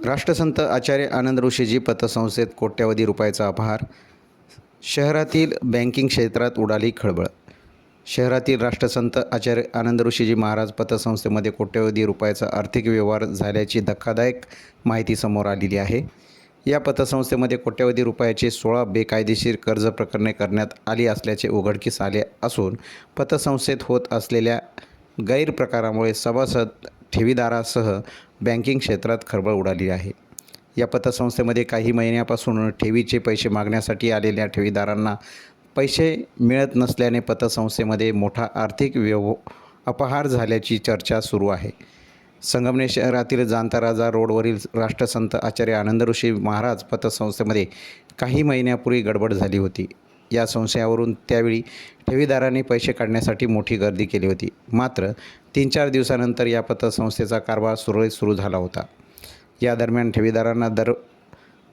राष्ट्रसंत आचार्य आनंद ऋषीजी पतसंस्थेत कोट्यवधी रुपयाचा अपहार. शहरातील बँकिंग क्षेत्रात उडाली खळबळ. शहरातील राष्ट्रसंत आचार्य आनंद ऋषीजी महाराज पतसंस्थेमध्ये कोट्यवधी रुपयाचा आर्थिक व्यवहार झाल्याची धक्कादायक माहिती समोर आलेली आहे. या पतसंस्थेमध्ये कोट्यवधी रुपयाचे 16 बेकायदेशीर कर्ज प्रकरणे करण्यात आली असल्याचे उघडकीस आले असून पतसंस्थेत होत असलेल्या गैरप्रकारामुळे सभासद, ठेवीदारासह बँकिंग क्षेत्रात खळबळ उडाली आहे. या पतसंस्थेमध्ये काही महिन्यापासून ठेवीचे पैसे मागण्यासाठी आलेल्या ठेवीदारांना पैसे मिळत नसल्याने पतसंस्थेमध्ये मोठा आर्थिक अपहार झाल्याची चर्चा सुरू आहे. संगमनेर शहरातील जांता राजा रोडवरील राष्ट्रसंत आचार्य आनंद ऋषी महाराज पतसंस्थेमध्ये काही महिन्यापूर्वी गडबड झाली होती. या संशयावरून त्यावेळी ठेवीदारांनी पैसे काढण्यासाठी मोठी गर्दी केली होती. मात्र 3-4 दिवसानंतर या पतसंस्थेचा कारभार सुरळीत सुरू झाला होता. या दरम्यान ठेवीदारांना दर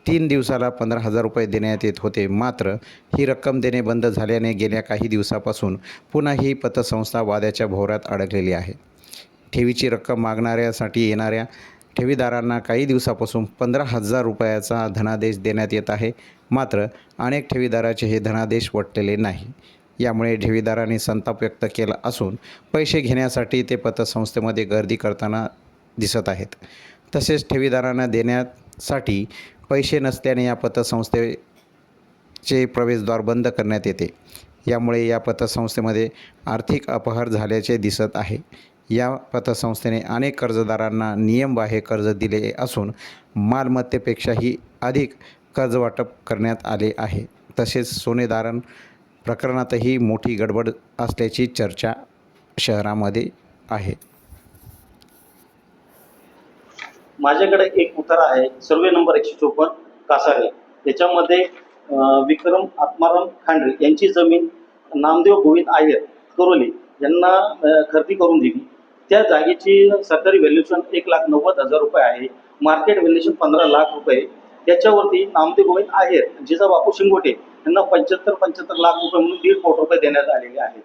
3 दिवसाला 15,000 रुपये देण्यात येत होते. मात्र ही रक्कम देणे बंद झाल्याने गेल्या काही दिवसापासून पुन्हा ही पतसंस्था वादाच्या भोवऱ्यात अडकलेली आहे. ठेवीची रक्कम मागणाऱ्यासाठी येणाऱ्या ठेवीदारांना काही दिवसापासून 15,000 रुपयाचा धनादेश देण्यात येत आहे. मात्र अनेक ठेवीदाराचे हे धनादेश वटलेले नाही. यामुळे ठेवीदारांनी संताप व्यक्त केला असून पैसे घेण्यासाठी ते पतसंस्थेमध्ये गर्दी करताना दिसत आहेत. तसेच ठेवीदारांना देण्यासाठी पैसे नसल्याने या पतसंस्थेचे प्रवेशद्वार बंद करण्यात येते. यामुळे या पतसंस्थेमध्ये आर्थिक अपहार झाल्याचे दिसत आहे. या पतसंस्थेने अनेक कर्जदारांना नियमबाह्य कर्ज दिले असून मालमत्तेपेक्षाही अधिक कर्ज वाटप करण्यात आले आहे. तसेच सोनेदारण प्रकरणातही मोठी गडबड असल्याची चर्चा शहरामध्ये आहे. माझ्याकडे एक उतारा आहे, सर्वे नंबर 154 कासारे. त्याच्यामध्ये विक्रम आत्माराम खांडरे यांची जमीन नामदेव गोविंद आयर करोली यांना खरेदी करून दिली. त्या जागेची सरकारी व्हॅल्युएशन 1,90,000 रुपये आहे. मार्केट व्हॅल्युएशन 15 लाख रुपये. त्याच्यावरती नामदेव गोविंद आयर, जिजाबापू शिंगोटे यांना 75 लाख रुपये म्हणून 1.5 कोटी रुपये देण्यात आलेले आहेत.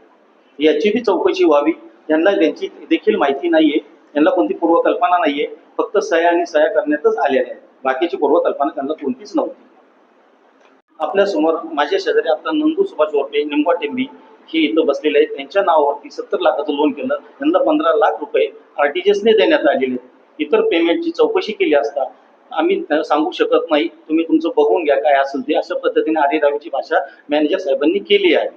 याची बी चौकशी व्हावी. यांना त्यांची देखील माहिती नाहीये, यांना कोणती पूर्वकल्पना नाहीये. फक्त सह्या आणि सह्या करण्यातच आलेल्या आहेत. बाकीची पूर्वकल्पना त्यांना कोणतीच नव्हती. आपल्या समोर माझ्या शेजारी आपला नंदू सुभाष वरपे निंबा टेंबी ही इथं बसलेले आहेत. त्यांच्या नावावरती 70 लाखाचं लोन केलं. त्यांना 15 लाख रुपये आरटीजीएसने देण्यात आलेले आहेत. इतर पेमेंटची चौकशी केली असता आम्ही सांगू शकत नाही, तुम्ही तुमचं बघून घ्या काय असेल ते. अशा पद्धतीने आरेरावीची भाषा मॅनेजर साहेबांनी केली आहे.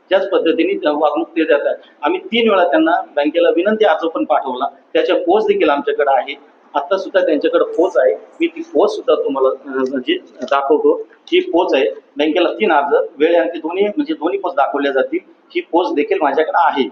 त्याच पद्धतीने वागणूक ते देतात. आम्ही 3 वेळा त्यांना बँकेला विनंती अर्ज पण पाठवला. त्याच्या पोच देखील आमच्याकडे आहे. आता सुद्धा त्यांच्याकडे पोच आहे. मी ती पोच सुद्धा तुम्हाला जे दाखवतो. ही पोच आहे. बँकेला 3 अर्ज वेळेअंती दोन्ही पोच दाखवल्या जातील. ही पोच देखील माझ्याकडे आहे.